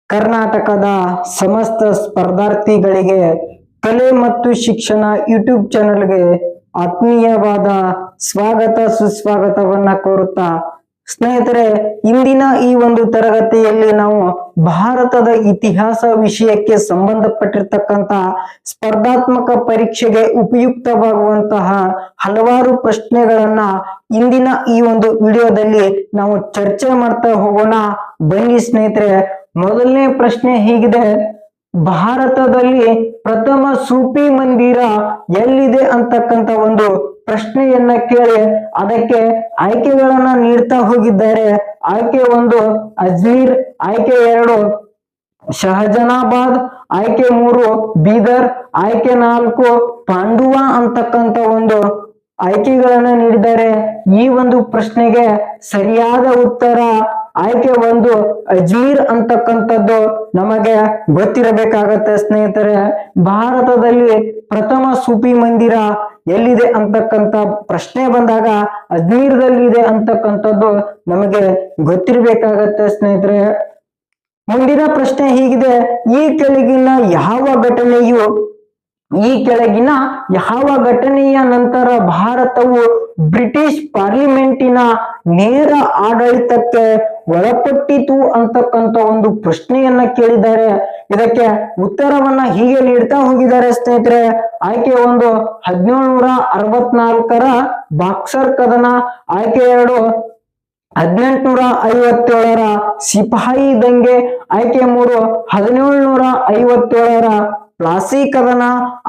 ಕರ್ನಾಟಕದ ಸಮಸ್ತ ಸ್ಪರ್ಧಾರ್ಥಿಗಳಿಗೆ ಕಲೆ ಮತ್ತು ಶಿಕ್ಷಣ ಯೂಟ್ಯೂಬ್ ಚಾನೆಲ್ಗೆ ಆತ್ಮೀಯವಾದ ಸ್ವಾಗತ ಸುಸ್ವಾಗತವನ್ನ ಕೋರುತ್ತಾ ಸ್ನೇಹಿತರೆ, ಇಂದಿನ ಈ ಒಂದು ತರಗತಿಯಲ್ಲಿ ನಾವು ಭಾರತದ ಇತಿಹಾಸ ವಿಷಯಕ್ಕೆ ಸಂಬಂಧಪಟ್ಟಿರ್ತಕ್ಕಂತ ಸ್ಪರ್ಧಾತ್ಮಕ ಪರೀಕ್ಷೆಗೆ ಉಪಯುಕ್ತವಾಗುವಂತಹ ಹಲವಾರು ಪ್ರಶ್ನೆಗಳನ್ನ ಇಂದಿನ ಈ ಒಂದು ವಿಡಿಯೋದಲ್ಲಿ ನಾವು ಚರ್ಚೆ ಮಾಡ್ತಾ ಹೋಗೋಣ. ಬನ್ನಿ ಸ್ನೇಹಿತರೆ, ಮೊದಲನೇ ಪ್ರಶ್ನೆ ಹೀಗಿದೆ: ಭಾರತದಲ್ಲಿ ಪ್ರಥಮ ಸೂಫಿ ಮಂದಿರ ಎಲ್ಲಿದೆ ಅಂತಕ್ಕಂತ ಒಂದು ಪ್ರಶ್ನೆಯನ್ನ ಕೇಳಿ ಅದಕ್ಕೆ ಆಯ್ಕೆಗಳನ್ನ ನೀಡ್ತಾ ಹೋಗಿದ್ದಾರೆ. ಆಯ್ಕೆ 1 ಅಜ್ಮೀರ್, ಆಯ್ಕೆ 2 ಶಹಜನಾಬಾದ್, ಆಯ್ಕೆ 3 ಬೀದರ್, ಆಯ್ಕೆ 4 ಪಾಂಡುವಾ ಅಂತಕ್ಕಂತ ಒಂದು ಆಯ್ಕೆಗಳನ್ನ ನೀಡಿದ್ದಾರೆ. ಈ ಒಂದು ಪ್ರಶ್ನೆಗೆ ಸರಿಯಾದ ಉತ್ತರ ಆಯ್ಕೆ 1 ಅಜ್ಮೀರ್ ಅಂತಕ್ಕಂಥದ್ದು ನಮಗೆ ಗೊತ್ತಿರಬೇಕಾಗತ್ತೆ. ಸ್ನೇಹಿತರೆ, ಭಾರತದಲ್ಲಿ ಪ್ರಥಮ ಸೂಫಿ ಮಂದಿರ ಎಲ್ಲಿದೆ ಅಂತಕ್ಕಂಥ ಪ್ರಶ್ನೆ ಬಂದಾಗ ಅಜ್ಮೀರ್ದಲ್ಲಿದೆ ಅಂತಕ್ಕಂಥದ್ದು ನಮಗೆ ಗೊತ್ತಿರಬೇಕಾಗತ್ತೆ. ಸ್ನೇಹಿತರೆ, ಮುಂದಿನ ಪ್ರಶ್ನೆ ಹೀಗಿದೆ: ಈ ಕೆಳಗಿನ ಯಾವ ಘಟನೆಯ ನಂತರ ಭಾರತವು ಬ್ರಿಟಿಷ್ ಪಾರ್ಲಿಮೆಂಟಿನ ನೇರ ಆಡಳಿತಕ್ಕೆ ಒಳಪಟ್ಟಿತು ಅಂತಕ್ಕಂಥ ಒಂದು ಪ್ರಶ್ನೆಯನ್ನ ಕೇಳಿದ್ದಾರೆ. ಇದಕ್ಕೆ ಉತ್ತರವನ್ನ ಹೀಗೆ ನೀಡ್ತಾ ಹೋಗಿದ್ದಾರೆ ಸ್ನೇಹಿತರೆ. ಆಯ್ಕೆ 1 1764 ಬಾಕ್ಸರ್ ಕದನ, ಆಯ್ಕೆ 2 1857 ಸಿಪಾಯಿ ದಂಗೆ, ಆಯ್ಕೆ 3 1757 ಪ್ಲಾಸಿ ಕದನ,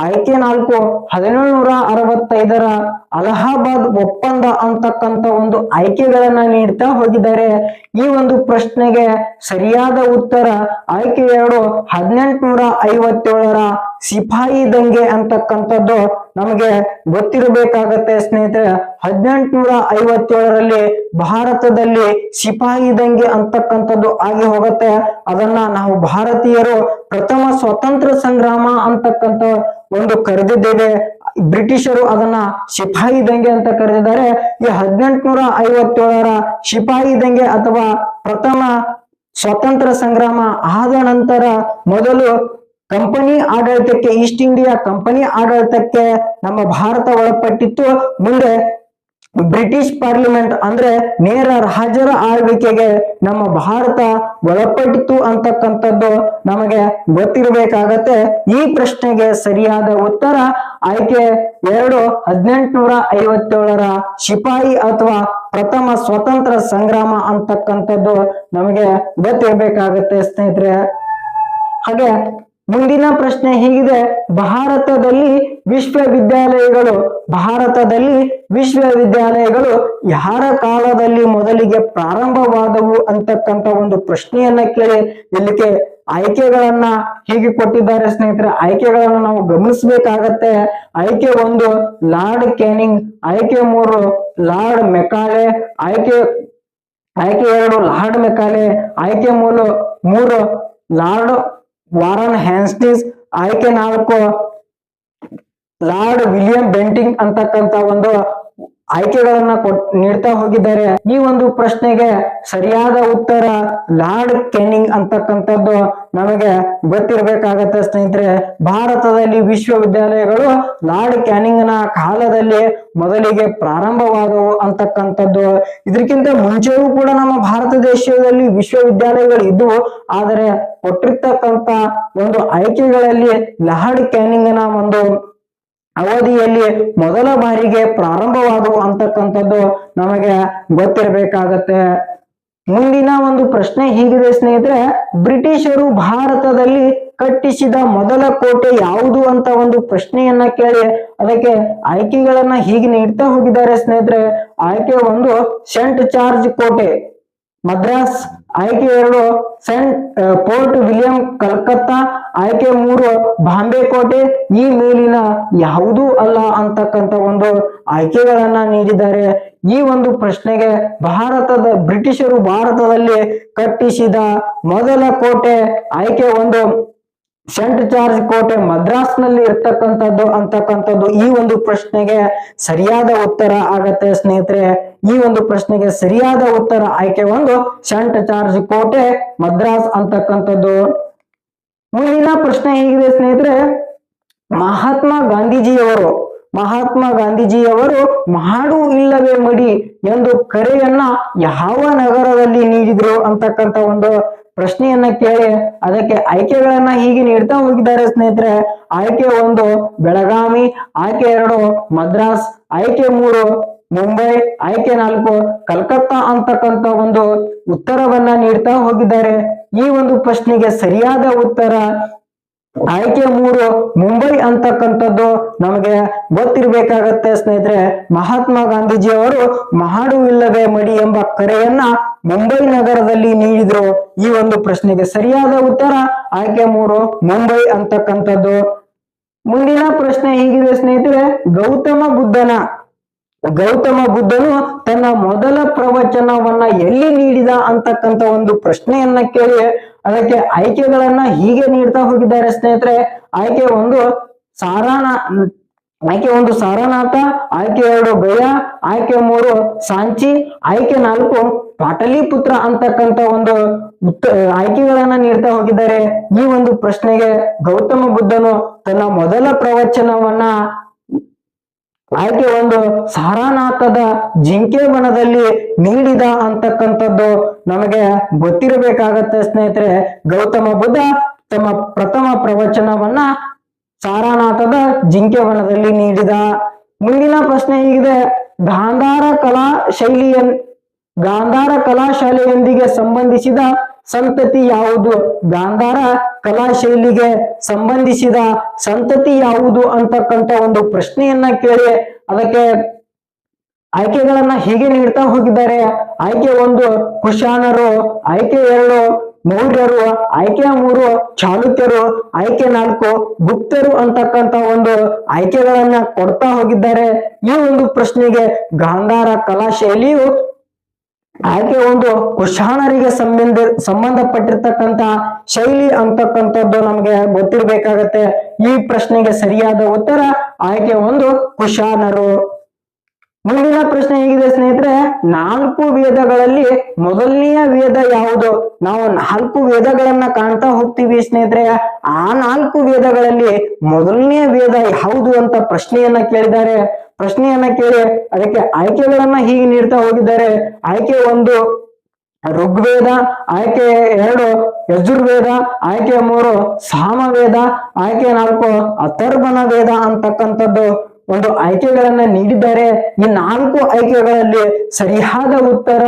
ಆಯ್ಕೆ 4 1765 ಅಲಹಾಬಾದ್ ಒಪ್ಪಂದ ಅಂತಕ್ಕಂಥ ಒಂದು ಆಯ್ಕೆಗಳನ್ನ ನೀಡ್ತಾ ಹೋಗಿದ್ದಾರೆ. ಈ ಒಂದು ಪ್ರಶ್ನೆಗೆ ಸರಿಯಾದ ಉತ್ತರ ಆಯ್ಕೆ 2 1857 ಸಿಪಾಯಿ ದಂಗೆ ಅಂತಕ್ಕಂಥದ್ದು ನಮಗೆ ಗೊತ್ತಿರಬೇಕಾಗತ್ತೆ. ಸ್ನೇಹಿತರೆ, 1857ರಲ್ಲಿ ಭಾರತದಲ್ಲಿ ಸಿಪಾಯಿ ದಂಗೆ ಅಂತಕ್ಕಂಥದ್ದು ಆಗಿ ಹೋಗುತ್ತೆ. ಅದನ್ನ ನಾವು ಭಾರತೀಯರು ಪ್ರಥಮ ಸ್ವಾತಂತ್ರ್ಯ ಸಂಗ್ರಾಮ ಅಂತಕ್ಕಂಥ ಒಂದು ಕರೆದಿದ್ದೇವೆ. ಬ್ರಿಟಿಷರು ಅದನ್ನ ಸಿಪಾಯಿ ದಂಗೆ ಅಂತ ಕರೆದಿದ್ದಾರೆ. ಈ 1857 ಸಿಪಾಯಿ ದಂಗೆ ಅಥವಾ ಪ್ರಥಮ ಸ್ವಾತಂತ್ರ್ಯ ಸಂಗ್ರಾಮ ಆದ ನಂತರ ಮೊದಲು ಕಂಪನಿ ಆಡಳಿತಕ್ಕೆ, ಈಸ್ಟ್ ಇಂಡಿಯಾ ಕಂಪನಿ ಆಡಳಿತಕ್ಕೆ ನಮ್ಮ ಭಾರತ ಒಳಪಟ್ಟಿತ್ತು. ಮುಂದೆ ಬ್ರಿಟಿಷ್ ಪಾರ್ಲಿಮೆಂಟ್ ಅಂದ್ರೆ ನೇರ ರಾಜರ ಆಳ್ವಿಕೆಗೆ ನಮ್ಮ ಭಾರತ ಒಳಪಟ್ಟಿತು ಅಂತಕ್ಕಂಥದ್ದು ನಮಗೆ ಗೊತ್ತಿರಬೇಕಾಗತ್ತೆ. ಈ ಪ್ರಶ್ನೆಗೆ ಸರಿಯಾದ ಉತ್ತರ ಆಯ್ಕೆ 2 1857 ಸಿಪಾಯಿ ಅಥವಾ ಪ್ರಥಮ ಸ್ವತಂತ್ರ ಸಂಗ್ರಾಮ ಅಂತಕ್ಕಂಥದ್ದು ನಮಗೆ ಗೊತ್ತಿರಬೇಕಾಗತ್ತೆ ಸ್ನೇಹಿತರೆ. ಹಾಗೆ ಮುಂದಿನ ಪ್ರಶ್ನೆ ಹೀಗಿದೆ: ಭಾರತದಲ್ಲಿ ವಿಶ್ವವಿದ್ಯಾಲಯಗಳು ಯಾರ ಕಾಲದಲ್ಲಿ ಮೊದಲಿಗೆ ಪ್ರಾರಂಭವಾದವು ಅಂತಕ್ಕಂಥ ಒಂದು ಪ್ರಶ್ನೆಯನ್ನ ಕೇಳಿ ಇಲ್ಲಿಗೆ ಆಯ್ಕೆಗಳನ್ನ ಹೀಗೆ ಕೊಟ್ಟಿದ್ದಾರೆ ಸ್ನೇಹಿತರೆ. ಆಯ್ಕೆಗಳನ್ನ ನಾವು ಗಮನಿಸಬೇಕಾಗತ್ತೆ. ಆಯ್ಕೆ 1 ಲಾರ್ಡ್ ಕ್ಯಾನಿಂಗ್, ಆಯ್ಕೆ 3 ಲಾರ್ಡ್ ಮೆಕಾಲೆ, ಆಯ್ಕೆ 2 ಲಾರ್ಡ್ ಮೆಕಾಲೆ, ಆಯ್ಕೆ 3 ಲಾರ್ಡ್ ವಾರನ್ ಹ್ಯಾಸ್ಟಿಂಗ್ಸ್, ಆಯ್ಕೆ 4 ಲಾರ್ಡ್ ವಿಲಿಯಂ ಬೆಂಟಿಂಗ್ ಅಂತಕ್ಕಂಥ ಒಂದು ಆಯ್ಕೆಗಳನ್ನ ನೀಡ್ತಾ ಹೋಗಿದ್ದಾರೆ. ಈ ಒಂದು ಪ್ರಶ್ನೆಗೆ ಸರಿಯಾದ ಉತ್ತರ ಲಾರ್ಡ್ ಕ್ಯಾನಿಂಗ್ ಅಂತಕ್ಕಂಥದ್ದು ನಮಗೆ ಗೊತ್ತಿರಬೇಕಾಗತ್ತೆ ಸ್ನೇಹಿತರೆ. ಭಾರತದಲ್ಲಿ ವಿಶ್ವವಿದ್ಯಾಲಯಗಳು ಲಾರ್ಡ್ ಕ್ಯಾನಿಂಗ್ ನ ಕಾಲದಲ್ಲಿ ಮೊದಲಿಗೆ ಪ್ರಾರಂಭವಾದವು ಅಂತಕ್ಕಂಥದ್ದು. ಇದಕ್ಕಿಂತ ಮುಂಚೆಯೂ ಕೂಡ ನಮ್ಮ ಭಾರತ ದೇಶದಲ್ಲಿ ವಿಶ್ವವಿದ್ಯಾಲಯಗಳು ಇದ್ವು. ಆದರೆ ಕೊಟ್ಟಿರ್ತಕ್ಕಂಥ ಒಂದು ಆಯ್ಕೆಗಳಲ್ಲಿ ಲಾರ್ಡ್ ಕ್ಯಾನಿಂಗ್ ನ ಒಂದು ಅವಧಿಯಲ್ಲಿ ಮೊದಲ ಬಾರಿಗೆ ಪ್ರಾರಂಭವಾದವು ಅಂತಕ್ಕಂಥದ್ದು ನಮಗೆ ಗೊತ್ತಿರಬೇಕಾಗತ್ತೆ. ಮುಂದಿನ ಒಂದು ಪ್ರಶ್ನೆ ಹೀಗಿದೆ ಸ್ನೇಹಿತರೆ: ಬ್ರಿಟಿಷರು ಭಾರತದಲ್ಲಿ ಕಟ್ಟಿಸಿದ ಮೊದಲ ಕೋಟೆ ಯಾವುದು ಅಂತ ಒಂದು ಪ್ರಶ್ನೆಯನ್ನ ಕೇಳಿ ಅದಕ್ಕೆ ಆಯ್ಕೆಗಳನ್ನ ಹೀಗೆ ನೀಡ್ತಾ ಹೋಗಿದ್ದಾರೆ ಸ್ನೇಹಿತರೆ. ಆಯ್ಕೆ 1 ಸೆಂಟ್ ಜಾರ್ಜ್ ಕೋಟೆ ಮದ್ರಾಸ್, ಆಯ್ಕೆ 2 ಫೋರ್ಟ್ ವಿಲಿಯಂ ಕಲ್ಕತ್ತಾ, ಆಯ್ಕೆ 3 ಬಾಂಬೆ ಕೋಟೆ ಈ ಮೇಲಿನ ಯಾವುದೂ ಅಲ್ಲ ಅಂತಕ್ಕಂಥ ಒಂದು ಆಯ್ಕೆಗಳನ್ನ ನೀಡಿದ್ದಾರೆ. ಈ ಒಂದು ಪ್ರಶ್ನೆಗೆ ಬ್ರಿಟಿಷರು ಭಾರತದಲ್ಲಿ ಕಟ್ಟಿಸಿದ ಮೊದಲ ಕೋಟೆ ಆಯ್ಕೆ 1 ಸೆಂಟ್ ಜಾರ್ಜ್ ಕೋಟೆ ಮದ್ರಾಸ್ನಲ್ಲಿ ಇರ್ತಕ್ಕಂಥದ್ದು ಅಂತಕ್ಕಂಥದ್ದು ಈ ಒಂದು ಪ್ರಶ್ನೆಗೆ ಸರಿಯಾದ ಉತ್ತರ ಆಗತ್ತೆ ಸ್ನೇಹಿತರೆ. ಈ ಒಂದು ಪ್ರಶ್ನೆಗೆ ಸರಿಯಾದ ಉತ್ತರ ಆಯ್ಕೆ ಒಂದು ಸೆಂಟ್ ಜಾರ್ಜ್ ಕೋಟೆ ಮದ್ರಾಸ್ ಅಂತಕ್ಕಂಥದ್ದು. ಮುಂದಿನ ಪ್ರಶ್ನೆ ಹೇಗಿದೆ ಸ್ನೇಹಿತರೆ, ಮಹಾತ್ಮ ಗಾಂಧೀಜಿಯವರು ಮಾಡು ಇಲ್ಲವೇ ಮಡಿ ಎಂದು ಕರೆಯನ್ನ ಯಾವ ನಗರದಲ್ಲಿ ನೀಡಿದ್ರು ಅಂತಕ್ಕಂಥ ಒಂದು ಪ್ರಶ್ನೆಯನ್ನ ಕೇಳಿ ಅದಕ್ಕೆ ಆಯ್ಕೆಗಳನ್ನ ಹೀಗೆ ನೀಡ್ತಾ ಹೋಗಿದ್ದಾರೆ ಸ್ನೇಹಿತರೆ. ಆಯ್ಕೆ ಒಂದು ಬೆಳಗಾವಿ, ಆಯ್ಕೆ 2 ಮದ್ರಾಸ್, ಆಯ್ಕೆ 3 ಮುಂಬೈ, ಆಯ್ಕೆ 4 ಕಲ್ಕತ್ತಾ ಅಂತಕ್ಕಂಥ ಒಂದು ಉತ್ತರವನ್ನ ನೀಡ್ತಾ ಹೋಗಿದ್ದಾರೆ. ಈ ಒಂದು ಪ್ರಶ್ನೆಗೆ ಸರಿಯಾದ ಉತ್ತರ ಆಯ್ಕೆ 3 ಮುಂಬೈ ಅಂತಕ್ಕಂಥದ್ದು ನಮಗೆ ಗೊತ್ತಿರ್ಬೇಕಾಗತ್ತೆ ಸ್ನೇಹಿತರೆ. ಮಹಾತ್ಮ ಗಾಂಧೀಜಿಯವರು ಮಾಡು ಇಲ್ಲವೇ ಮಡಿ ಎಂಬ ಕರೆಯನ್ನ ಮುಂಬೈ ನಗರದಲ್ಲಿ ನೀಡಿದ್ರು. ಈ ಒಂದು ಪ್ರಶ್ನೆಗೆ ಸರಿಯಾದ ಉತ್ತರ ಆಯ್ಕೆ 3 ಮುಂಬೈ ಅಂತಕ್ಕಂಥದ್ದು. ಮುಂದಿನ ಪ್ರಶ್ನೆ ಹೀಗಿದೆ ಸ್ನೇಹಿತರೆ, ಗೌತಮ ಬುದ್ಧನು ತನ್ನ ಮೊದಲ ಪ್ರವಚನವನ್ನ ಎಲ್ಲಿ ನೀಡಿದ ಅಂತಕ್ಕಂಥ ಒಂದು ಪ್ರಶ್ನೆಯನ್ನ ಕೇಳಿ ಅದಕ್ಕೆ ಆಯ್ಕೆಗಳನ್ನ ಹೀಗೆ ನೀಡ್ತಾ ಹೋಗಿದ್ದಾರೆ ಸ್ನೇಹಿತರೆ. ಆಯ್ಕೆ 1 ಸಾರನಾಥ, ಆಯ್ಕೆ 2 ಗಯಾ, ಆಯ್ಕೆ 3 ಸಾಂಚಿ, ಆಯ್ಕೆ 4 ಪಾಟಲಿಪುತ್ರ ಅಂತಕ್ಕಂಥ ಒಂದು ಆಯ್ಕೆಗಳನ್ನ ನೀಡ್ತಾ ಹೋಗಿದ್ದಾರೆ. ಈ ಒಂದು ಪ್ರಶ್ನೆಗೆ ಗೌತಮ ಬುದ್ಧನು ತನ್ನ ಮೊದಲ ಪ್ರವಚನವನ್ನ ಆಯ್ಕೆ 1 ಸಾರನಾಥದ ಜಿಂಕೆ ವನದಲ್ಲಿ ನೀಡಿದ ಅಂತಕ್ಕಂಥದ್ದು ನಮಗೆ ಗೊತ್ತಿರಬೇಕಾಗತ್ತೆ ಸ್ನೇಹಿತರೆ. ಗೌತಮ ಬುದ್ಧ ತಮ್ಮ ಪ್ರಥಮ ಪ್ರವಚನವನ್ನ ಸಾರನಾಥದ ಜಿಂಕೆ ವನದಲ್ಲಿ ನೀಡಿದ. ಮುಂದಿನ ಪ್ರಶ್ನೆ ಹೀಗಿದೆ, ಗಾಂಧಾರ ಕಲಾಶಾಲೆಯೊಂದಿಗೆ ಸಂಬಂಧಿಸಿದ ಸಂತತಿ ಯಾವುದು? ಗಾಂಧಾರ ಕಲಾಶೈಲಿಗೆ ಸಂಬಂಧಿಸಿದ ಸಂತತಿ ಯಾವುದು ಅಂತಕ್ಕಂಥ ಒಂದು ಪ್ರಶ್ನೆಯನ್ನ ಕೇಳಿ ಅದಕ್ಕೆ ಆಯ್ಕೆಗಳನ್ನ ಹೀಗೆ ನೀಡ್ತಾ ಹೋಗಿದ್ದಾರೆ. ಆಯ್ಕೆ 1 ಕುಶಾನರು, ಆಯ್ಕೆ 2 ಮೌರ್ಯರು, ಆಯ್ಕೆ 3 ಚಾಲುಕ್ಯರು, ಆಯ್ಕೆ 4 ಗುಪ್ತರು ಅಂತಕ್ಕಂಥ ಒಂದು ಆಯ್ಕೆಗಳನ್ನ ಕೊಡ್ತಾ ಹೋಗಿದ್ದಾರೆ. ಈ ಒಂದು ಪ್ರಶ್ನೆಗೆ ಗಾಂಧಾರ ಕಲಾಶೈಲಿಯು ಆಯ್ಕೆ 1 ಕುಶಾನರಿಗೆ ಸಂಬಂಧಪಟ್ಟಿರ್ತಕ್ಕಂಥ ಶೈಲಿ ಅಂತಕ್ಕಂಥದ್ದು ನಮಗೆ ಗೊತ್ತಿರ್ಬೇಕಾಗತ್ತೆ. ಈ ಪ್ರಶ್ನೆಗೆ ಸರಿಯಾದ ಉತ್ತರ ಆಯ್ಕೆ 1 ಕುಶಾನರು. ಮುಂದಿನ ಪ್ರಶ್ನೆ ಹೇಗಿದೆ ಸ್ನೇಹಿತರೆ, 4 ವೇದಗಳಲ್ಲಿ ಮೊದಲನೆಯ ವೇದ ಯಾವುದು? ನಾವು 4 ವೇದಗಳನ್ನ ಕಾಣ್ತಾ ಹೋಗ್ತೀವಿ ಸ್ನೇಹಿತರೆ. ಆ 4 ವೇದಗಳಲ್ಲಿ ಮೊದಲನೆಯ ವೇದ ಯಾವುದು ಅಂತ ಪ್ರಶ್ನೆಯನ್ನ ಕೇಳಿದ್ದಾರೆ. ಪ್ರಶ್ನೆಯನ್ನ ಕೇಳಿ ಅದಕ್ಕೆ ಆಯ್ಕೆಗಳನ್ನ ಹೀಗೆ ನೀಡ್ತಾ ಹೋಗಿದ್ದಾರೆ. ಆಯ್ಕೆ 1 ಋಗ್ವೇದ, ಆಯ್ಕೆ 2 ಯಜುರ್ವೇದ, ಆಯ್ಕೆ 3 ಸಾಮವೇದ, ಆಯ್ಕೆ 4 ಅಥರ್ವಣ ವೇದ ಅಂತಕ್ಕಂಥದ್ದು ಒಂದು ಆಯ್ಕೆಗಳನ್ನ ನೀಡಿದ್ದಾರೆ. ಈ 4 ಆಯ್ಕೆಗಳಲ್ಲಿ ಸರಿಯಾದ ಉತ್ತರ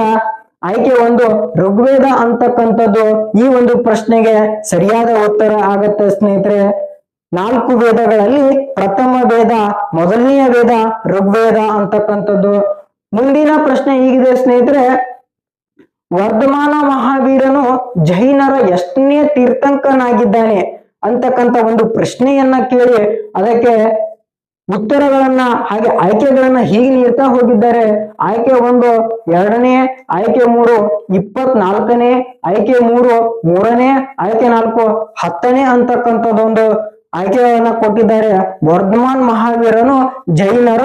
ಆಯ್ಕೆ 1 ಋಗ್ವೇದ ಅಂತಕ್ಕಂಥದ್ದು ಈ ಒಂದು ಪ್ರಶ್ನೆಗೆ ಸರಿಯಾದ ಉತ್ತರ ಆಗತ್ತೆ ಸ್ನೇಹಿತರೆ. 4 ವೇದಗಳಲ್ಲಿ ಪ್ರಥಮ ವೇದ, ಮೊದಲನೆಯ ವೇದ ಋಗ್ವೇದ ಅಂತಕ್ಕಂಥದ್ದು. ಮುಂದಿನ ಪ್ರಶ್ನೆ ಹೀಗಿದೆ ಸ್ನೇಹಿತರೆ, ವರ್ಧಮಾನ ಮಹಾವೀರನು ಜೈನರ ಎಷ್ಟನೇ ತೀರ್ಥಂಕನಾಗಿದ್ದಾನೆ ಅಂತಕ್ಕಂಥ ಒಂದು ಪ್ರಶ್ನೆಯನ್ನ ಕೇಳಿ ಅದಕ್ಕೆ ಉತ್ತರಗಳನ್ನ ಹಾಗೆ ಆಯ್ಕೆಗಳನ್ನ ಹೀಗೆ ನೀಡ್ತಾ ಹೋಗಿದ್ದಾರೆ. ಆಯ್ಕೆ 1 2ನೇ, ಆಯ್ಕೆ 3 24ನೇ, ಆಯ್ಕೆ 3 3ನೇ, ಆಯ್ಕೆ 4 10ನೇ ಅಂತಕ್ಕಂಥದ್ದೊಂದು ಆಯ್ಕೆಗಳನ್ನ ಕೊಟ್ಟಿದ್ದಾರೆ. ವರ್ಧಮಾನ್ ಮಹಾವೀರನು ಜೈನರ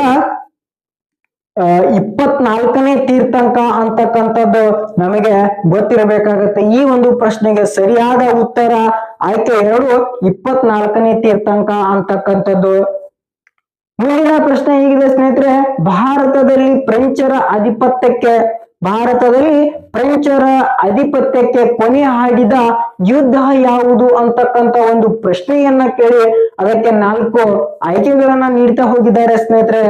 24ನೇ ತೀರ್ಥಂಕ ಅಂತಕ್ಕಂಥದ್ದು ನಮಗೆ ಗೊತ್ತಿರಬೇಕಾಗತ್ತೆ. ಈ ಒಂದು ಪ್ರಶ್ನೆಗೆ ಸರಿಯಾದ ಉತ್ತರ ಆಯ್ಕೆ 2 24ನೇ ತೀರ್ಥಂಕ ಅಂತಕ್ಕಂಥದ್ದು. ಮುಂದಿನ ಪ್ರಶ್ನೆ ಹೀಗಿದೆ ಸ್ನೇಹಿತರೆ, ಭಾರತದಲ್ಲಿ ಫ್ರೆಂಚರ ಆಧಿಪತ್ಯಕ್ಕೆ ಕೊನೆ ಹಾಡಿದ ಯುದ್ಧ ಯಾವುದು ಅಂತಕ್ಕಂಥ ಒಂದು ಪ್ರಶ್ನೆಯನ್ನ ಕೇಳಿ ಅದಕ್ಕೆ 4 ಆಯ್ಕೆಗಳನ್ನ ನೀಡ್ತಾ ಹೋಗಿದ್ದಾರೆ ಸ್ನೇಹಿತರೆ.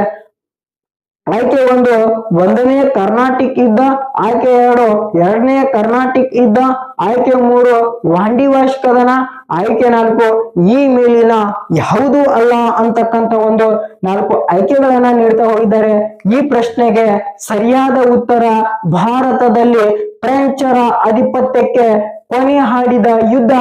ಆಯ್ಕೆ 1 1ನೇ ಕರ್ನಾಟಿಕ್ ಯುದ್ಧ, ಆಯ್ಕೆ 2 2ನೇ ಕರ್ನಾಟಿಕ್ ಯುದ್ಧ, ಆಯ್ಕೆ 3 ವಾಂಡಿವಾಶ್ ಕದನ, ಆಯ್ಕೆ 4 ಈ ಮೇಲಿನ ಯಾವುದೂ ಅಲ್ಲ ಅಂತಕ್ಕಂಥ ಒಂದು 4 ಆಯ್ಕೆಗಳನ್ನ ನೀಡ್ತಾ ಹೋಗಿದ್ದಾರೆ. ಈ ಪ್ರಶ್ನೆಗೆ ಸರಿಯಾದ ಉತ್ತರ ಭಾರತದಲ್ಲಿ ಫ್ರೆಂಚರ ಆಧಿಪತ್ಯಕ್ಕೆ ಕೊನೆ ಹಾಡಿದ ಯುದ್ಧ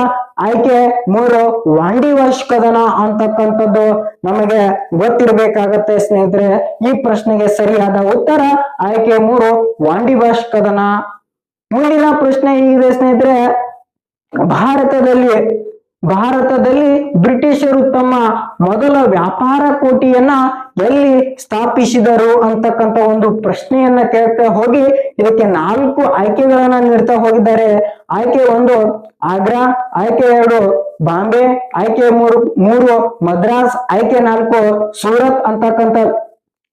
ಆಯ್ಕೆ 3 ವಾಂಡಿವಾಶ್ ಕದನ ಅಂತಕ್ಕಂಥದ್ದು ನಮಗೆ ಗೊತ್ತಿರಬೇಕಾಗತ್ತೆ ಸ್ನೇಹಿತರೆ. ಈ ಪ್ರಶ್ನೆಗೆ ಸರಿಯಾದ ಉತ್ತರ ಆಯ್ಕೆ 3 ವಾಂಡಿವಾಶ್ ಕದನ. ಮುಂದಿನ ಪ್ರಶ್ನೆ ಹೀಗಿದೆ ಸ್ನೇಹಿತರೆ, ಭಾರತದಲ್ಲಿ ಭಾರತದಲ್ಲಿ ಬ್ರಿಟಿಷರು ತಮ್ಮ ಮೊದಲ ವ್ಯಾಪಾರ ಕೋಟೆಯನ್ನ ಎಲ್ಲಿ ಸ್ಥಾಪಿಸಿದರು ಅಂತಕ್ಕಂಥ ಒಂದು ಪ್ರಶ್ನೆಯನ್ನ ಕೇಳ್ತಾ ಹೋಗಿ ಇದಕ್ಕೆ 4 ಆಯ್ಕೆಗಳನ್ನ ನೀಡ್ತಾ ಹೋಗಿದ್ದಾರೆ. ಆಯ್ಕೆ 1 ಆಗ್ರಾ, ಆಯ್ಕೆ 2 ಬಾಂಬೆ, ಆಯ್ಕೆ 3 ಮದ್ರಾಸ್, ಆಯ್ಕೆ 4 ಸೂರತ್ ಅಂತಕ್ಕಂಥ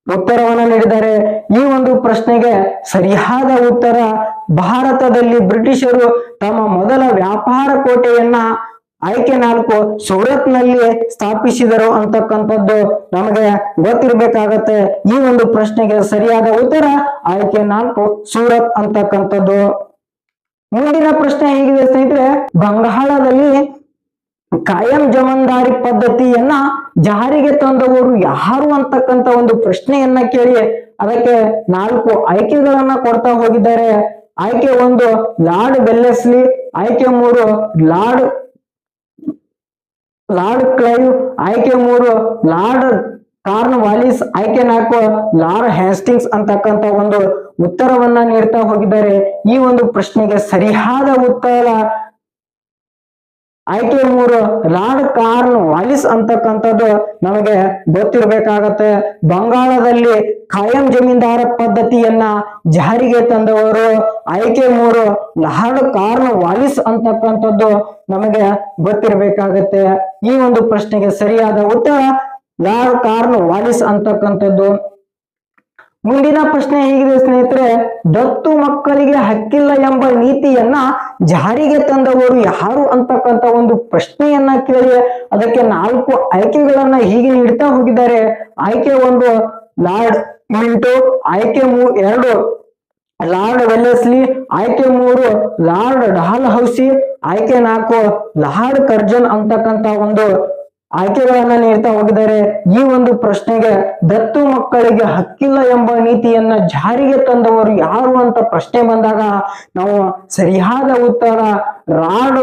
ಉತ್ತರವನ್ನ ನೀಡಿದ್ದಾರೆ. ಈ ಒಂದು ಪ್ರಶ್ನೆಗೆ ಸರಿಯಾದ ಉತ್ತರ ಭಾರತದಲ್ಲಿ ಬ್ರಿಟಿಷರು ತಮ್ಮ ಮೊದಲ ವ್ಯಾಪಾರ ಕೋಟೆಯನ್ನ ಆಯ್ಕೆ 4 ಸೂರತ್ ನಲ್ಲಿ ಸ್ಥಾಪಿಸಿದರು ಅಂತಕ್ಕಂಥದ್ದು ನಮಗೆ ಗೊತ್ತಿರ್ಬೇಕಾಗತ್ತೆ. ಈ ಒಂದು ಪ್ರಶ್ನೆಗೆ ಸರಿಯಾದ ಉತ್ತರ ಆಯ್ಕೆ 4 ಸೂರತ್ ಅಂತಕ್ಕಂಥದ್ದು. ಮುಂದಿನ ಪ್ರಶ್ನೆ ಹೇಗಿದೆ ಸ್ನೇಹಿತರೆ, ಬಂಗಾಳದಲ್ಲಿ ಕಾಯಂ ಜಮೀನ್ದಾರಿ ಪದ್ಧತಿಯನ್ನ ಜಾರಿಗೆ ತಂದವರು ಯಾರು ಅಂತಕ್ಕಂಥ ಒಂದು ಪ್ರಶ್ನೆಯನ್ನ ಕೇಳಿ ಅದಕ್ಕೆ 4 ಆಯ್ಕೆಗಳನ್ನ ಕೊಡ್ತಾ ಹೋಗಿದ್ದಾರೆ. ಆಯ್ಕೆ 1 ಲಾರ್ಡ್ ವೆಲ್ಲೆಸ್ಲಿ, ಆಯ್ಕೆ 3 ಲಾರ್ಡ್ ಕ್ಲೈವ್, ಆಯ್ಕೆ 3 ಲಾರ್ಡ್ ಕಾರ್ನ್ ವಾಲಿಸ್, ಆಯ್ಕೆ 4 ಲಾರ್ಡ್ ಹೇಸ್ಟಿಂಗ್ಸ್ ಅಂತಕ್ಕಂಥ ಒಂದು ಉತ್ತರವನ್ನ ನೀಡ್ತಾ ಹೋಗಿದ್ದಾರೆ. ಈ ಒಂದು ಪ್ರಶ್ನೆಗೆ ಸರಿಯಾದ ಉತ್ತರ ಆಯ್ಕೆ 3 ಲಾರ್ಡ್ ಕಾರ್ನ್ ವಾಲಿಸ್ ಅಂತಕ್ಕಂಥದ್ದು ನಮಗೆ ಗೊತ್ತಿರ್ಬೇಕಾಗತ್ತೆ. ಬಂಗಾಳದಲ್ಲಿ ಕಾಯಂ ಜಮೀನ್ದಾರ ಪದ್ಧತಿಯನ್ನ ಜಾರಿಗೆ ತಂದವರು ಆಯ್ಕೆ 3 ಲಾರ್ಡ್ ಕಾರ್ನ್ ವಾಲಿಸ್ ಅಂತಕ್ಕಂಥದ್ದು ನಮಗೆ ಗೊತ್ತಿರ್ಬೇಕಾಗತ್ತೆ. ಈ ಒಂದು ಪ್ರಶ್ನೆಗೆ ಸರಿಯಾದ ಉತ್ತರ ಲಾರ್ಡ್ ಕಾರ್ನ್ ವಾಲಿಸ್ ಅಂತಕ್ಕಂಥದ್ದು. ಮುಂದಿನ ಪ್ರಶ್ನೆ ಹೇಗಿದೆ ಸ್ನೇಹಿತರೆ, ದತ್ತು ಮಕ್ಕಳಿಗೆ ಹಕ್ಕಿಲ್ಲ ಎಂಬ ನೀತಿಯನ್ನ ಜಾರಿಗೆ ತಂದವರು ಯಾರು ಅಂತಕ್ಕಂಥ ಒಂದು ಪ್ರಶ್ನೆಯನ್ನ ಕೇಳಿ ಅದಕ್ಕೆ 4 ಆಯ್ಕೆಗಳನ್ನ ಹೀಗೆ ನೀಡ್ತಾ ಹೋಗಿದ್ದಾರೆ. ಆಯ್ಕೆ 1 ಲಾರ್ಡ್ ಮಿಂಟೋ, ಆಯ್ಕೆ 2 ಲಾರ್ಡ್ ವೆಲ್ಲೆಸ್ಲಿ, ಆಯ್ಕೆ 3 ಲಾರ್ಡ್ ಡಾಲ್ ಹೌಸಿ, ಆಯ್ಕೆ 4 ಲಾರ್ಡ್ ಕರ್ಜನ್ ಅಂತಕ್ಕಂಥ ಒಂದು ಆಯ್ಕೆಗಳನ್ನ ನೀಡ್ತಾ ಹೋಗಿದ್ದಾರೆ. ಈ ಒಂದು ಪ್ರಶ್ನೆಗೆ ದತ್ತು ಮಕ್ಕಳಿಗೆ ಹಕ್ಕಿಲ್ಲ ಎಂಬ ನೀತಿಯನ್ನ ಜಾರಿಗೆ ತಂದವರು ಯಾರು ಅಂತ ಪ್ರಶ್ನೆ ಬಂದಾಗ ನಾವು ಸರಿಯಾದ ಉತ್ತರ ಲಾರ್ಡ್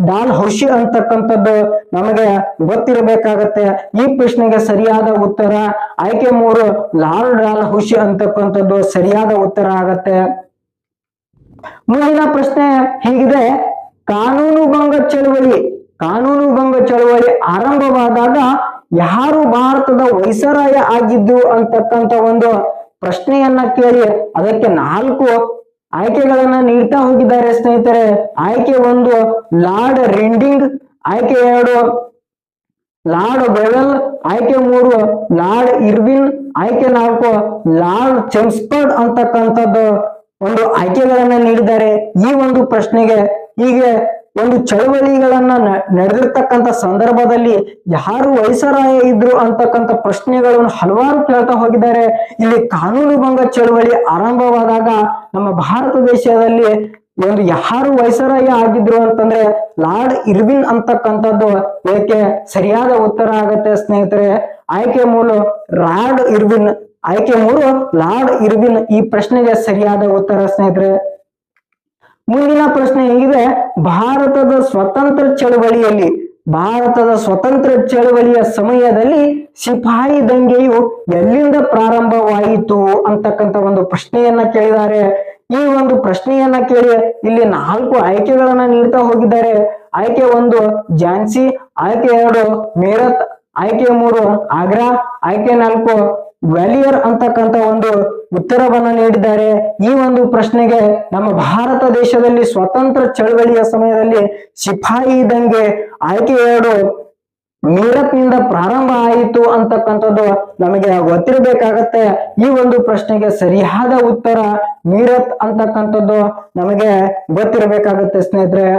ಡಾಲ್ ಹೌಸಿ ಅಂತಕ್ಕಂಥದ್ದು ನಮಗೆ ಗೊತ್ತಿರಬೇಕಾಗತ್ತೆ. ಈ ಪ್ರಶ್ನೆಗೆ ಸರಿಯಾದ ಉತ್ತರ ಆಯ್ಕೆ 3 ಲಾರ್ಡ್ ಡಾಲ್ ಹೌಸಿ ಅಂತಕ್ಕಂಥದ್ದು ಸರಿಯಾದ ಉತ್ತರ ಆಗತ್ತೆ. ಮುಂದಿನ ಪ್ರಶ್ನೆ ಹೀಗಿದೆ, ಕಾನೂನು ಭಂಗ ಚಳವಳಿ ಆರಂಭವಾದಾಗ ಯಾರು ಭಾರತದ ವೈಸರಾಯ ಆಗಿದ್ದು ಅಂತಕ್ಕಂಥ ಒಂದು ಪ್ರಶ್ನೆಯನ್ನ ಕೇಳಿ ಅದಕ್ಕೆ 4 ಆಯ್ಕೆಗಳನ್ನ ನೀಡ್ತಾ ಹೋಗಿದ್ದಾರೆ ಸ್ನೇಹಿತರೆ. ಆಯ್ಕೆ 1 ಲಾರ್ಡ್ ರಿಂಡಿಂಗ್, ಆಯ್ಕೆ 2 ಲಾರ್ಡ್ ಬೆವೆಲ್, ಆಯ್ಕೆ 3 ಲಾರ್ಡ್ ಇರ್ವಿನ್, ಆಯ್ಕೆ 4 ಲಾರ್ಡ್ ಚೆಮ್ಸ್ಫರ್ಡ್ ಅಂತಕ್ಕಂಥದ್ದು ಒಂದು ಆಯ್ಕೆಗಳನ್ನ ನೀಡಿದ್ದಾರೆ. ಈ ಒಂದು ಪ್ರಶ್ನೆಗೆ ಹೀಗೆ ಒಂದು ಚಳವಳಿಗಳನ್ನ ನಡೆದಿರ್ತಕ್ಕಂಥ ಸಂದರ್ಭದಲ್ಲಿ ಯಾರು ವೈಸರಾಯ ಇದ್ರು ಅಂತಕ್ಕಂಥ ಪ್ರಶ್ನೆಗಳನ್ನು ಹಲವಾರು ಕೇಳ್ತಾ ಹೋಗಿದ್ದಾರೆ. ಇಲ್ಲಿ ಕಾನೂನು ಭಂಗ ಚಳವಳಿ ಆರಂಭವಾದಾಗ ನಮ್ಮ ಭಾರತ ದೇಶದಲ್ಲಿ ಒಂದು ಯಾರು ವೈಸರಾಯ ಆಗಿದ್ರು ಅಂತಂದ್ರೆ ಲಾರ್ಡ್ ಇರ್ವಿನ್ ಅಂತಕ್ಕಂಥದ್ದು ಇದಕ್ಕೆ ಸರಿಯಾದ ಉತ್ತರ ಆಗತ್ತೆ ಸ್ನೇಹಿತರೆ. ಆಯ್ಕೆ 3 ಲಾರ್ಡ್ ಇರ್ವಿನ್, ಆಯ್ಕೆ 3 ಲಾರ್ಡ್ ಇರ್ವಿನ್ ಈ ಪ್ರಶ್ನೆಗೆ ಸರಿಯಾದ ಉತ್ತರ ಸ್ನೇಹಿತರೆ. ಮುಂದಿನ ಪ್ರಶ್ನೆ ಹೇಗಿದೆ, ಭಾರತದ ಸ್ವತಂತ್ರ ಚಳವಳಿಯ ಸಮಯದಲ್ಲಿ ಸಿಪಾಯಿ ದಂಗೆಯು ಎಲ್ಲಿಂದ ಪ್ರಾರಂಭವಾಯಿತು ಅಂತಕ್ಕಂಥ ಒಂದು ಪ್ರಶ್ನೆಯನ್ನ ಕೇಳಿದ್ದಾರೆ. ಈ ಒಂದು ಪ್ರಶ್ನೆಯನ್ನ ಕೇಳಿ ಇಲ್ಲಿ 4 ಆಯ್ಕೆಗಳನ್ನ ನೀಡ್ತಾ ಹೋಗಿದ್ದಾರೆ. ಆಯ್ಕೆ 1 ಝಾನ್ಸಿ, ಆಯ್ಕೆ 2 ಮೀರತ್, ಆಯ್ಕೆ 3 ಆಗ್ರಾ, ಆಯ್ಕೆ 4 ಗ್ವಾಲಿಯರ್ ಅಂತಕ್ಕಂಥ ಒಂದು ಉತ್ತರವನ್ನ ನೀಡಿದ್ದಾರೆ. ಈ ಒಂದು ಪ್ರಶ್ನೆಗೆ ನಮ್ಮ ಭಾರತ ದೇಶದಲ್ಲಿ ಸ್ವತಂತ್ರ ಚಳವಳಿಯ ಸಮಯದಲ್ಲಿ ಸಿಪಾಯಿ ದಂಗೆ ಆಯ್ಕೆ 2 ಮೀರತ್ ನಿಂದ ಪ್ರಾರಂಭ ಆಯಿತು ಅಂತಕ್ಕಂಥದ್ದು ನಮಗೆ ಗೊತ್ತಿರಬೇಕಾಗತ್ತೆ. ಈ ಒಂದು ಪ್ರಶ್ನೆಗೆ ಸರಿಯಾದ ಉತ್ತರ ಮೀರತ್ ಅಂತಕ್ಕಂಥದ್ದು ನಮಗೆ ಗೊತ್ತಿರಬೇಕಾಗತ್ತೆ ಸ್ನೇಹಿತರೆ.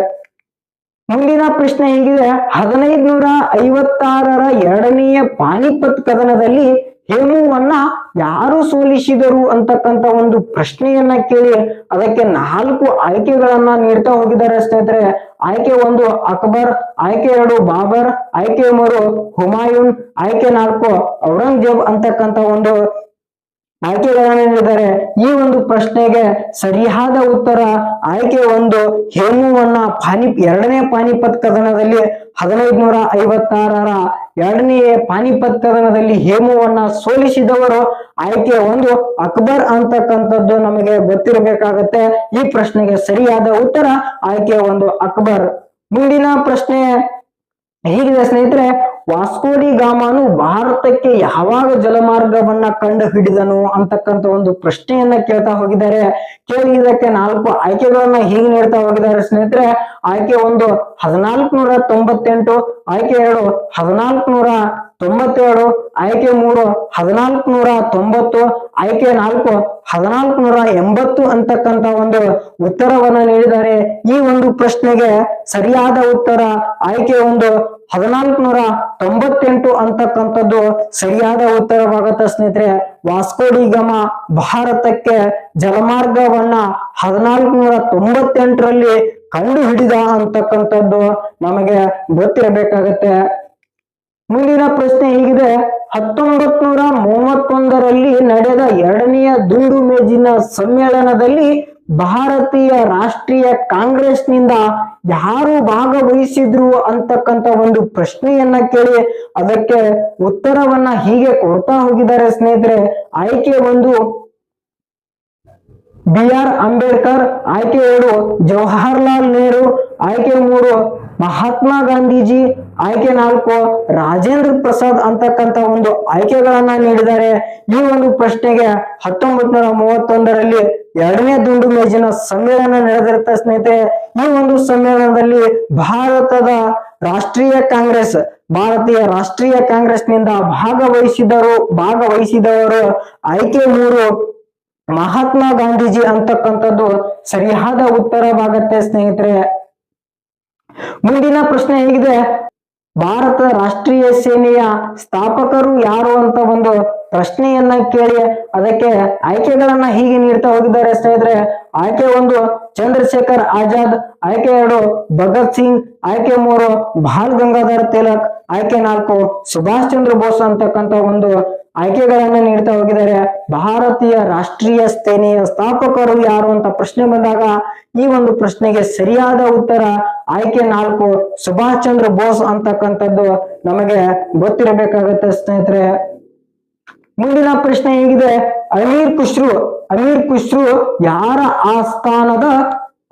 ಮುಂದಿನ ಪ್ರಶ್ನೆ ಹೀಗಿದೆ, 1556 ಎರಡನೆಯ ಪಾನಿಪತ್ ಕದನದಲ್ಲಿ ಹೇಮುವನ್ನ ಯಾರು ಸೋಲಿಸಿದರು ಅಂತಕ್ಕಂಥ ಒಂದು ಪ್ರಶ್ನೆಯನ್ನ ಕೇಳಿ ಅದಕ್ಕೆ 4 ಆಯ್ಕೆಗಳನ್ನ ನೀಡ್ತಾ ಹೋಗಿದ್ದಾರೆ ಸ್ನೇಹಿತರೆ. ಆಯ್ಕೆ 1 ಅಕ್ಬರ್, ಆಯ್ಕೆ 2 ಬಾಬರ್, ಆಯ್ಕೆ 3 ಹುಮಾಯೂನ್, ಆಯ್ಕೆ 4 ಔರಂಗಜೇಬ್ ಅಂತಕ್ಕಂಥ ಒಂದು ಆಯ್ಕೆಗಳನ್ನ ನೀಡಿದ್ದಾರೆ. ಈ ಒಂದು ಪ್ರಶ್ನೆಗೆ ಸರಿಯಾದ ಉತ್ತರ ಆಯ್ಕೆ 1 ಹೇಮುವನ್ನ ಎರಡನೇ ಪಾನಿಪತ್ ಕದನದಲ್ಲಿ 1556 ಎರಡನೆಯ ಪಾನಿಪತ್ ಕದನದಲ್ಲಿ ಹೇಮುವನ್ನ ಸೋಲಿಸಿದವರು ಆಯ್ಕೆ 1 ಅಕ್ಬರ್ ಅಂತಕ್ಕಂಥದ್ದು ನಮಗೆ ಗೊತ್ತಿರಬೇಕಾಗತ್ತೆ. ಈ ಪ್ರಶ್ನೆಗೆ ಸರಿಯಾದ ಉತ್ತರ ಆಯ್ಕೆ 1 ಅಕ್ಬರ್. ಮುಂದಿನ ಪ್ರಶ್ನೆ ಹೀಗಿದೆ ಸ್ನೇಹಿತರೆ, ವಾಸ್ಕೋಡಿ ಗಾಮನು ಭಾರತಕ್ಕೆ ಯಾವಾಗ ಜಲಮಾರ್ಗವನ್ನ ಕಂಡು ಹಿಡಿದನು ಅಂತಕ್ಕಂಥ ಒಂದು ಪ್ರಶ್ನೆಯನ್ನ ಕೇಳ್ತಾ ಹೋಗಿದ್ದಾರೆ. ಕೇಳಿ ಇದಕ್ಕೆ 4 ಆಯ್ಕೆಗಳನ್ನ ಹೀಗೆ ನೀಡ್ತಾ ಹೋಗಿದ್ದಾರೆ ಸ್ನೇಹಿತರೆ. ಆಯ್ಕೆ 1 1498, ಆಯ್ಕೆ 2 1492, ಆಯ್ಕೆ 3 1490, ಆಯ್ಕೆ 4 1480 ಅಂತಕ್ಕಂಥ ಒಂದು ಉತ್ತರವನ್ನ ನೀಡಿದ್ದಾರೆ. ಈ ಒಂದು ಪ್ರಶ್ನೆಗೆ ಸರಿಯಾದ ಉತ್ತರ ಆಯ್ಕೆ 1 1498 ಅಂತಕ್ಕಂಥದ್ದು ಸರಿಯಾದ ಉತ್ತರವಾಗುತ್ತೆ ಸ್ನೇಹಿತರೆ. ವಾಸ್ಕೋಡಿ ಗಾಮ ಭಾರತಕ್ಕೆ ಜಲಮಾರ್ಗವನ್ನ 1498ರಲ್ಲಿ ಕಂಡು ಹಿಡಿದ ಅಂತಕ್ಕಂಥದ್ದು ನಮಗೆ ಗೊತ್ತಿರಬೇಕಾಗತ್ತೆ. ಮುಂದಿನ ಪ್ರಶ್ನೆ ಹೀಗಿದೆ, 1931ರಲ್ಲಿ ನಡೆದ 2ನೆಯ ದುಂಡು ಮೇಜಿನ ಸಮ್ಮೇಳನದಲ್ಲಿ ಭಾರತೀಯ ರಾಷ್ಟ್ರೀಯ ಕಾಂಗ್ರೆಸ್ನಿಂದ ಯಾರು ಭಾಗವಹಿಸಿದ್ರು ಅಂತಕ್ಕಂಥ ಒಂದು ಪ್ರಶ್ನೆಯನ್ನ ಕೇಳಿ ಅದಕ್ಕೆ ಉತ್ತರವನ್ನ ಹೀಗೆ ಕೊಡ್ತಾ ಹೋಗಿದ್ದಾರೆ ಸ್ನೇಹಿತರೆ. ಆಯ್ಕೆ 1 BR ಅಂಬೇಡ್ಕರ್, ಆಯ್ಕೆ 2 ಜವಾಹರ್ಲಾಲ್ ನೆಹರು, ಆಯ್ಕೆ 3 ಮಹಾತ್ಮ ಗಾಂಧೀಜಿ, ಆಯ್ಕೆ 4 ರಾಜೇಂದ್ರ ಪ್ರಸಾದ್ ಅಂತಕ್ಕಂಥ ಒಂದು ಆಯ್ಕೆಗಳನ್ನ ನೀಡಿದ್ದಾರೆ. ಈ ಒಂದು ಪ್ರಶ್ನೆಗೆ 1931ರಲ್ಲಿ 2ನೇ ದುಂಡು ಮೇಜಿನ ಸಮ್ಮೇಳನ ನಡೆದಿರುತ್ತೆ ಸ್ನೇಹಿತರೆ. ಈ ಒಂದು ಸಮ್ಮೇಳನದಲ್ಲಿ ಭಾರತೀಯ ರಾಷ್ಟ್ರೀಯ ಕಾಂಗ್ರೆಸ್ನಿಂದ ಭಾಗವಹಿಸಿದವರು ಆಯ್ಕೆ 3 ಮಹಾತ್ಮ ಗಾಂಧೀಜಿ ಅಂತಕ್ಕಂಥದ್ದು ಸರಿಯಾದ ಉತ್ತರವಾಗತ್ತೆ ಸ್ನೇಹಿತರೆ. ಮುಂದಿನ ಪ್ರಶ್ನೆ ಹೇಗಿದೆ, ಭಾರತ ರಾಷ್ಟ್ರೀಯ ಸೇನೆಯ ಸ್ಥಾಪಕರು ಯಾರು ಅಂತ ಒಂದು ಪ್ರಶ್ನೆಯನ್ನ ಕೇಳಿ ಅದಕ್ಕೆ ಆಯ್ಕೆಗಳನ್ನ ಹೀಗೆ ನೀಡ್ತಾ ಹೋಗಿದ್ದಾರೆ ಸ್ನೇಹಿತರೆ. ಆಯ್ಕೆ 1 ಚಂದ್ರಶೇಖರ್ ಆಜಾದ್, ಆಯ್ಕೆ 2 ಭಗತ್ ಸಿಂಗ್, ಆಯ್ಕೆ 3 ಬಾಲ್ ಗಂಗಾಧರ್ ತಿಲಕ್, ಆಯ್ಕೆ 4 ಸುಭಾಷ್ ಚಂದ್ರ ಬೋಸ್ ಅಂತಕ್ಕಂಥ ಒಂದು ಆಯ್ಕೆಗಳನ್ನ ನೀಡ್ತಾ ಹೋಗಿದ್ದಾರೆ. ಭಾರತೀಯ ರಾಷ್ಟ್ರೀಯ ಸೇನೆಯ ಸ್ಥಾಪಕರು ಯಾರು ಅಂತ ಪ್ರಶ್ನೆ ಬಂದಾಗ ಈ ಒಂದು ಪ್ರಶ್ನೆಗೆ ಸರಿಯಾದ ಉತ್ತರ ಆಯ್ಕೆ 4 ಸುಭಾಷ್ ಚಂದ್ರ ಬೋಸ್ ಅಂತಕ್ಕಂಥದ್ದು ನಮಗೆ ಗೊತ್ತಿರಬೇಕಾಗತ್ತೆ ಸ್ನೇಹಿತರೆ. ಮುಂದಿನ ಪ್ರಶ್ನೆ ಹೇಗಿದೆ, ಅಮೀರ್ ಖುಸ್ರು ಯಾರ ಆಸ್ಥಾನದ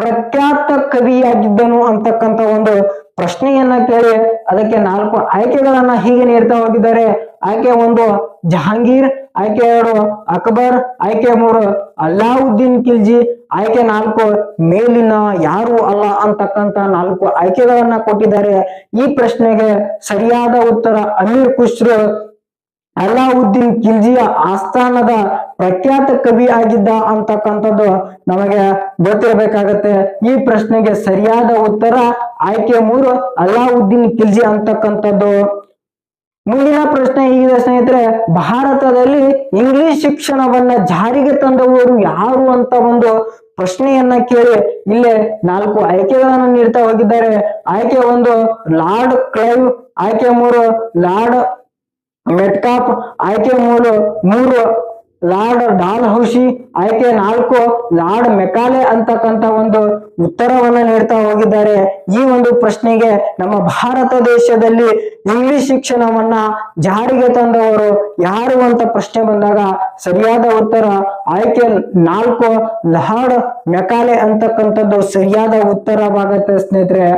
ಪ್ರಖ್ಯಾತ ಕವಿಯಾಗಿದ್ದನು ಅಂತಕ್ಕಂಥ ಒಂದು ಪ್ರಶ್ನೆಯನ್ನ ಕೇಳಿ ಅದಕ್ಕೆ 4 ಆಯ್ಕೆಗಳನ್ನ ಹೀಗೆ ನೀಡ್ತಾ ಹೋಗಿದ್ದಾರೆ. ಆಯ್ಕೆ 1 ಜಹಾಂಗೀರ್, ಆಯ್ಕೆ 2 ಅಕ್ಬರ್, ಆಯ್ಕೆ 3 ಅಲ್ಲಾವುದ್ದೀನ್ ಖಿಲ್ಜಿ, ಆಯ್ಕೆ 4 ಮೇಲಿನ ಯಾರು ಅಲ್ಲ ಅಂತಕ್ಕಂಥ 4 ಆಯ್ಕೆಗಳನ್ನ ಕೊಟ್ಟಿದ್ದಾರೆ. ಈ ಪ್ರಶ್ನೆಗೆ ಸರಿಯಾದ ಉತ್ತರ ಅಮೀರ್ ಖುಸ್ರು ಅಲ್ಲಾವುದ್ದೀನ್ ಖಿಲ್ಜಿಯ ಆಸ್ಥಾನದ ಪ್ರಖ್ಯಾತ ಕವಿ ಆಗಿದ್ದ ಅಂತಕ್ಕಂಥದ್ದು ನಮಗೆ ಗೊತ್ತಿರಬೇಕಾಗತ್ತೆ. ಈ ಪ್ರಶ್ನೆಗೆ ಸರಿಯಾದ ಉತ್ತರ ಆಯ್ಕೆ 3 ಅಲ್ಲಾವುದ್ದೀನ್ ಖಿಲ್ಜಿ ಅಂತಕ್ಕಂಥದ್ದು. ಮುಂದಿನ ಪ್ರಶ್ನೆ ಹೀಗಿದೆ ಸ್ನೇಹಿತರೆ, ಭಾರತದಲ್ಲಿ ಇಂಗ್ಲಿಷ್ ಶಿಕ್ಷಣವನ್ನ ಜಾರಿಗೆ ತಂದವರು ಯಾರು ಅಂತ ಒಂದು ಪ್ರಶ್ನೆಯನ್ನ ಕೇಳಿ ಇಲ್ಲೇ 4 ಆಯ್ಕೆಗಳನ್ನು ನೀಡ್ತಾ ಹೋಗಿದ್ದಾರೆ. ಆಯ್ಕೆ 1 ಲಾರ್ಡ್ ಕ್ಲೈವ್, ಆಯ್ಕೆ 3 ಲಾರ್ಡ್ ಮೆಟ್ಕಾಪ್, ಆಯ್ಕೆ 3 ಲಾರ್ಡ್ ಡಾಲ್ಹೌಸಿ, ಆಯ್ಕೆ 4 ಲಾರ್ಡ್ ಮೆಕಾಲೆ ಅಂತಕ್ಕಂಥ ಒಂದು ಉತ್ತರವನ್ನ ನೀಡ್ತಾ ಹೋಗಿದ್ದಾರೆ. ಈ ಒಂದು ಪ್ರಶ್ನೆಗೆ ನಮ್ಮ ಭಾರತ ದೇಶದಲ್ಲಿ ಇಂಗ್ಲಿಷ್ ಶಿಕ್ಷಣವನ್ನ ಜಾರಿಗೆ ತಂದವರು ಯಾರು ಅಂತ ಪ್ರಶ್ನೆ ಬಂದಾಗ ಸರಿಯಾದ ಉತ್ತರ ಆಯ್ಕೆ 4 ಲಾರ್ಡ್ ಮೆಕಾಲೆ ಅಂತಕ್ಕಂಥದ್ದು ಸರಿಯಾದ ಉತ್ತರವಾಗತ್ತೆ ಸ್ನೇಹಿತರೆ.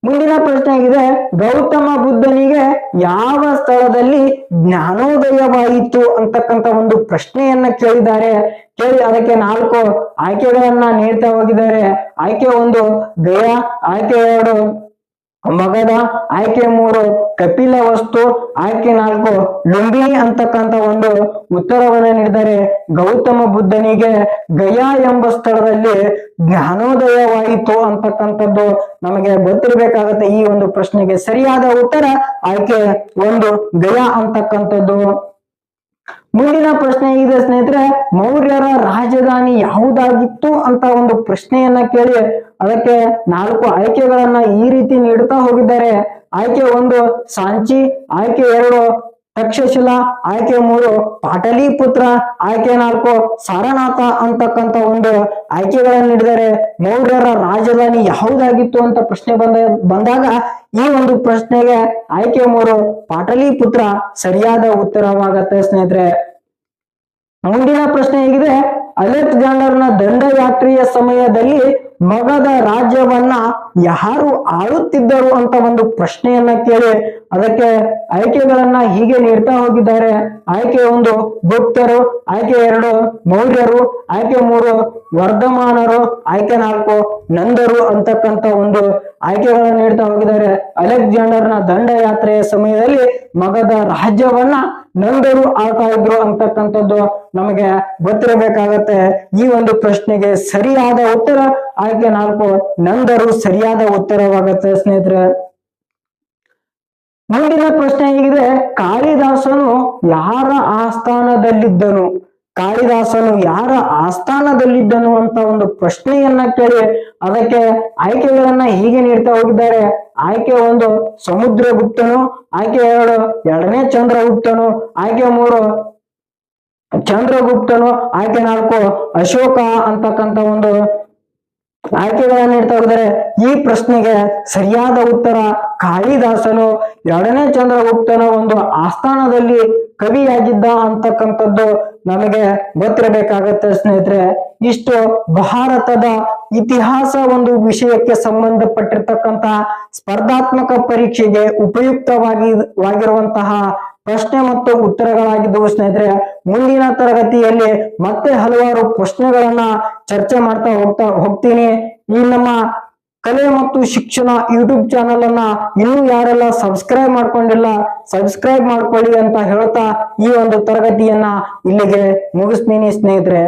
ಮುಂದಿನ ಪ್ರಶ್ನೆ ಆಗಿದೆ, ಗೌತಮ ಬುದ್ಧನಿಗೆ ಯಾವ ಸ್ಥಳದಲ್ಲಿ ಜ್ಞಾನೋದಯವಾಯಿತು ಅಂತಕ್ಕಂಥ ಒಂದು ಪ್ರಶ್ನೆಯನ್ನ ಕೇಳಿದ್ದಾರೆ. ಕೇಳಿ ಅದಕ್ಕೆ 4 ಆಯ್ಕೆಗಳನ್ನ ನೀಡ್ತಾ ಹೋಗಿದ್ದಾರೆ. ಆಯ್ಕೆ 1 ಗಯಾ, ಆಯ್ಕೆ 2 ಮಗಧ, ಆಯ್ಕೆ 3 ಕಪಿಲ ವಸ್ತು, ಆಯ್ಕೆ 4 ಲುಂಬಿನಿ ಅಂತಕ್ಕಂಥ ಒಂದು ಉತ್ತರವನ್ನು ನೀಡಿದ್ದಾರೆ. ಗೌತಮ ಬುದ್ಧನಿಗೆ ಗಯಾ ಎಂಬ ಸ್ಥಳದಲ್ಲಿ ಜ್ಞಾನೋದಯವಾಯಿತು ಅಂತಕ್ಕಂಥದ್ದು ನಮಗೆ ಗೊತ್ತಿರಬೇಕಾಗತ್ತೆ. ಈ ಒಂದು ಪ್ರಶ್ನೆಗೆ ಸರಿಯಾದ ಉತ್ತರ ಆಯ್ಕೆ 1 ಗಯಾ ಅಂತಕ್ಕಂಥದ್ದು. ಮುಂದಿನ ಪ್ರಶ್ನೆ ಇದೆ ಸ್ನೇಹಿತರೆ, ಮೌರ್ಯರ ರಾಜಧಾನಿ ಯಾವುದಾಗಿತ್ತು ಅಂತ ಒಂದು ಪ್ರಶ್ನೆಯನ್ನ ಕೇಳಿ ಅದಕ್ಕೆ 4 ಆಯ್ಕೆಗಳನ್ನ ಈ ರೀತಿ ನೀಡುತ್ತಾ ಹೋಗಿದ್ದಾರೆ. ಆಯ್ಕೆ 1 ಸಾಂಚಿ, ಆಯ್ಕೆ 2 ತಕ್ಷಶಿಲಾ, ಆಯ್ಕೆ 3 ಪಾಟಲಿಪುತ್ರ, ಆಯ್ಕೆ 4 ಸಾರನಾಥ ಅಂತಕ್ಕಂಥ ಒಂದು ಆಯ್ಕೆಗಳನ್ನು ನೀಡಿದ್ದಾರೆ. ಮೌರ್ಯರ ರಾಜಧಾನಿ ಯಾವುದಾಗಿತ್ತು ಅಂತ ಪ್ರಶ್ನೆ ಬಂದಾಗ ಈ ಒಂದು ಪ್ರಶ್ನೆಗೆ ಆಯ್ಕೆ 3 ಪಾಟಲಿಪುತ್ರ ಸರಿಯಾದ ಉತ್ತರವಾಗತ್ತೆ ಸ್ನೇಹಿತರೆ. ಮುಂದಿನ ಪ್ರಶ್ನೆ ಹೇಗಿದೆ, ಅಲೆಕ್ಸಾಂಡರ್ನ ದಂಡಯಾತ್ರೆಯ ಸಮಯದಲ್ಲಿ ಮಗಧ ರಾಜ್ಯವನ್ನ ಯಾರು ಆಳುತ್ತಿದ್ದರು ಅಂತ ಒಂದು ಪ್ರಶ್ನೆಯನ್ನ ಕೇಳಿ ಅದಕ್ಕೆ ಆಯ್ಕೆಗಳನ್ನ ಹೀಗೆ ನೀಡ್ತಾ ಹೋಗಿದ್ದಾರೆ. ಆಯ್ಕೆ 1 ಗುಪ್ತರು, ಆಯ್ಕೆ 2 ಮೌರ್ಯರು, ಆಯ್ಕೆ 3 ವರ್ಧಮಾನರು, ಆಯ್ಕೆ 4 ನಂದರು ಅಂತಕ್ಕಂಥ ಒಂದು ಆಯ್ಕೆಗಳನ್ನ ನೀಡ್ತಾ ಹೋಗಿದ್ದಾರೆ. ಅಲೆಕ್ಸಾಂಡರ್ನ ದಂಡಯಾತ್ರೆಯ ಸಮಯದಲ್ಲಿ ಮಗಧ ರಾಜ್ಯವನ್ನ ನಂದರು ಆಳ್ತಾ ಇದ್ರು ಅಂತಕ್ಕಂಥದ್ದು ನಮಗೆ ಗೊತ್ತಿರಬೇಕಾಗತ್ತೆ. ಈ ಒಂದು ಪ್ರಶ್ನೆಗೆ ಸರಿಯಾದ ಉತ್ತರ ಆಯ್ಕೆ 4 ನಂದರು ಸರಿಯಾದ ಉತ್ತರವಾಗತ್ತೆ ಸ್ನೇಹಿತರೆ. ಮುಂದಿನ ಪ್ರಶ್ನೆ ಹೀಗಿದೆ, ಕಾಳಿದಾಸನು ಯಾರ ಆಸ್ಥಾನದಲ್ಲಿದ್ದನು? ಕಾಳಿದಾಸನು ಯಾರ ಆಸ್ಥಾನದಲ್ಲಿದ್ದನು ಅಂತ ಒಂದು ಪ್ರಶ್ನೆಯನ್ನ ಕೇಳಿ ಅದಕ್ಕೆ ಆಯ್ಕೆಗಳನ್ನ ಹೀಗೆ ನೀಡ್ತಾ ಹೋಗಿದ್ದಾರೆ. ಆಯ್ಕೆ 1 ಸಮುದ್ರಗುಪ್ತನು, ಆಯ್ಕೆ 2 ಎರಡನೇ ಚಂದ್ರಗುಪ್ತನು, ಆಯ್ಕೆ 3 ಚಂದ್ರಗುಪ್ತನು, ಆಯ್ಕೆ 4 ಅಶೋಕ ಅಂತಕ್ಕಂಥ ಒಂದು ಆಯ್ಕೆಗಳನ್ನ ನೀಡ್ತಾ ಹೋಗಿದ್ದಾರೆ. ಈ ಪ್ರಶ್ನೆಗೆ ಸರಿಯಾದ ಉತ್ತರ ಕಾಳಿದಾಸನು ಎರಡನೇ ಚಂದ್ರಗುಪ್ತನ ಒಂದು ಆಸ್ಥಾನದಲ್ಲಿ ಕವಿಯಾಗಿದ್ದ ಅಂತಕ್ಕಂಥದ್ದು ನಮಗೆ ಗೊತ್ತಿರಬೇಕಾಗತ್ತೆ ಸ್ನೇಹಿತರೆ. ಇಷ್ಟು ಭಾರತದ ಇತಿಹಾಸ ಒಂದು ವಿಷಯಕ್ಕೆ ಸಂಬಂಧಪಟ್ಟಿರ್ತಕ್ಕಂಥ ಸ್ಪರ್ಧಾತ್ಮಕ ಪರೀಕ್ಷೆಗೆ ಉಪಯುಕ್ತವಾಗಿರುವಂತಹ ಪ್ರಶ್ನೆ ಮತ್ತು ಉತ್ತರಗಳಾಗಿದ್ದವು ಸ್ನೇಹಿತರೆ. ಮುಂದಿನ ತರಗತಿಯಲ್ಲಿ ಮತ್ತೆ ಹಲವಾರು ಪ್ರಶ್ನೆಗಳನ್ನ ಚರ್ಚೆ ಮಾಡ್ತಾ ಹೋಗ್ತೀನಿ. ಈ ನಮ್ಮ ಕಲೆ ಮತ್ತು ಶಿಕ್ಷಣ ಯೂಟ್ಯೂಬ್ ಚಾನಲ್ ಅನ್ನ ಇನ್ನೂ ಯಾರೆಲ್ಲ ಸಬ್ಸ್ಕ್ರೈಬ್ ಮಾಡ್ಕೊಂಡಿಲ್ಲ ಸಬ್ಸ್ಕ್ರೈಬ್ ಮಾಡ್ಕೊಳ್ಳಿ ಅಂತ ಹೇಳ್ತಾ ಈ ಒಂದು ತರಗತಿಯನ್ನ ಇಲ್ಲಿಗೆ ಮುಗಿಸ್ತೀನಿ ಸ್ನೇಹಿತರೆ.